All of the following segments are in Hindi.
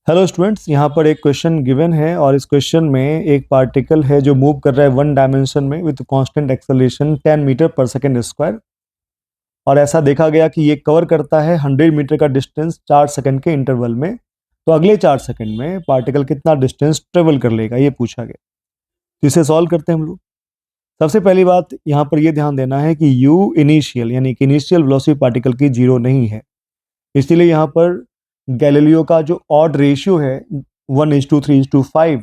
हेलो स्टूडेंट्स, यहाँ पर एक क्वेश्चन गिवन है और इस क्वेश्चन में एक पार्टिकल है जो मूव कर रहा है वन डायमेंशन में विद कांस्टेंट एक्सेलरेशन 10 मीटर पर सेकेंड स्क्वायर। और ऐसा देखा गया कि ये कवर करता है 100 मीटर का डिस्टेंस 4 सेकंड के इंटरवल में। तो अगले 4 सेकंड में पार्टिकल कितना डिस्टेंस ट्रेवल कर लेगा, ये पूछा गया। तो इसे सॉल्व करते हैं हम लोग। सबसे पहली बात यहाँ पर यह ध्यान देना है कि u इनिशियल यानी कि इनिशियल वेलोसिटी पार्टिकल की जीरो नहीं है, इसलिए यहाँ पर गैलीलियो का जो ऑड रेशियो है 1:3:5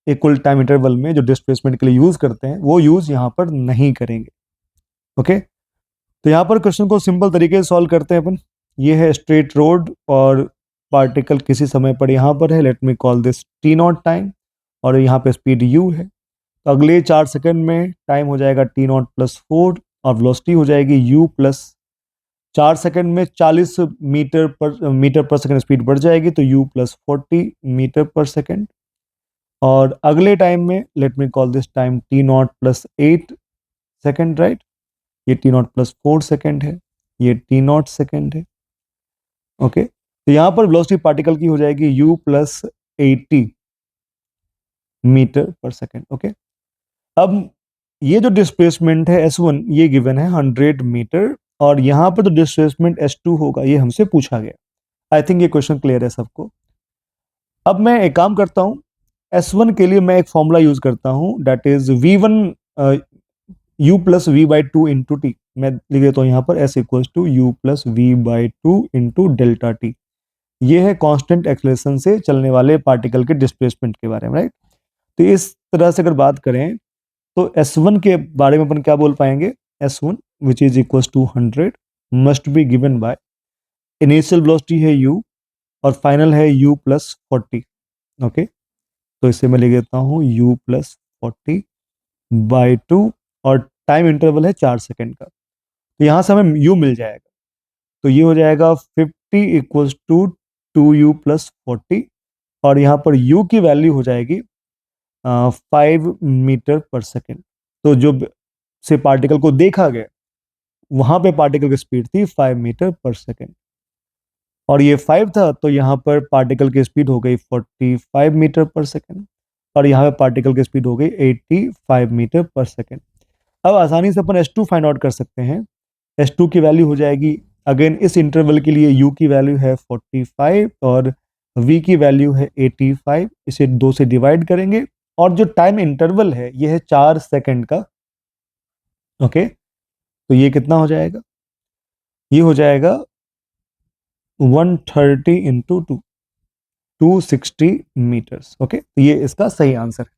इक्वल टाइम इंटरवल में जो डिस्प्लेसमेंट के लिए यूज करते हैं वो यूज यहाँ पर नहीं करेंगे। ओके, तो यहाँ पर क्वेश्चन को सिंपल तरीके से सॉल्व करते हैं अपन। ये है स्ट्रेट रोड और पार्टिकल किसी समय पर यहाँ पर है, let me call this T not time, और यहाँ पे स्पीड u है। तो अगले 4 सेकंड में टाइम हो जाएगा टी नॉट प्लस 4 और वेलोसिटी हो जाएगी u प्लस 4 सेकंड में 40 मीटर पर सेकंड स्पीड बढ़ जाएगी, तो u प्लस 40 मीटर पर सेकंड। और अगले टाइम में let me call this time T not plus 8 second, right. ये टी नॉट प्लस 4 सेकंड है, ये टी नॉट सेकंड है। ओके, तो यहाँ पर वेलोसिटी पार्टिकल की हो जाएगी u प्लस 80 मीटर पर सेकंड। ओके, अब ये जो डिस्प्लेसमेंट है s1 ये गिवन है 100 मीटर, और यहाँ पर जो डिस्प्लेसमेंट s2 होगा ये हमसे पूछा गया। आई थिंक ये क्वेश्चन क्लियर है सबको। अब मैं एक काम करता हूँ, S1 के लिए मैं एक फॉर्मूला यूज करता हूँ, that is V1 U plus V by two into T. मैं लिख देता हूँ यहाँ पर S equals to U plus V by two into delta T. ये है कांस्टेंट एक्सेलरेशन से चलने वाले पार्टिकल के डिस्प्लेसमेंट के बारे में, राइट। तो इस तरह से अगर बात करें तो S1 के बारे में अपन क्या बोल पाएंगे, S1 which is equals to 100 must be given by initial velocity है u और फाइनल है u प्लस 40। ओके, तो इसे मैं लिख देता हूँ u प्लस 40 बाई टू और टाइम इंटरवल है 4 सेकंड का। तो यहाँ से हमें u मिल जाएगा, तो ये हो जाएगा 50 इक्वल्स टू 2u प्लस 40, और यहाँ पर u की वैल्यू हो जाएगी 5 मीटर पर सेकेंड। तो जो से पार्टिकल को देखा गया वहां पे पार्टिकल की स्पीड थी 5 मीटर पर सेकेंड, और ये 5 था, तो यहाँ पर पार्टिकल की स्पीड हो गई 45 मीटर पर सेकेंड, और यहाँ पे पार्टिकल की स्पीड हो गई 85 मीटर पर सेकेंड। अब आसानी से अपन S2 फाइंड आउट कर सकते हैं। S2 की वैल्यू हो जाएगी, अगेन इस इंटरवल के लिए U की वैल्यू है 45 और V की वैल्यू है 85। इसे 2 से डिवाइड करेंगे, और जो टाइम इंटरवल है ये है 4 सेकेंड का। ओके, तो ये कितना हो जाएगा, ये हो जाएगा 130 इंटू 2 260 मीटर्स। ओके, तो ये इसका सही आंसर है।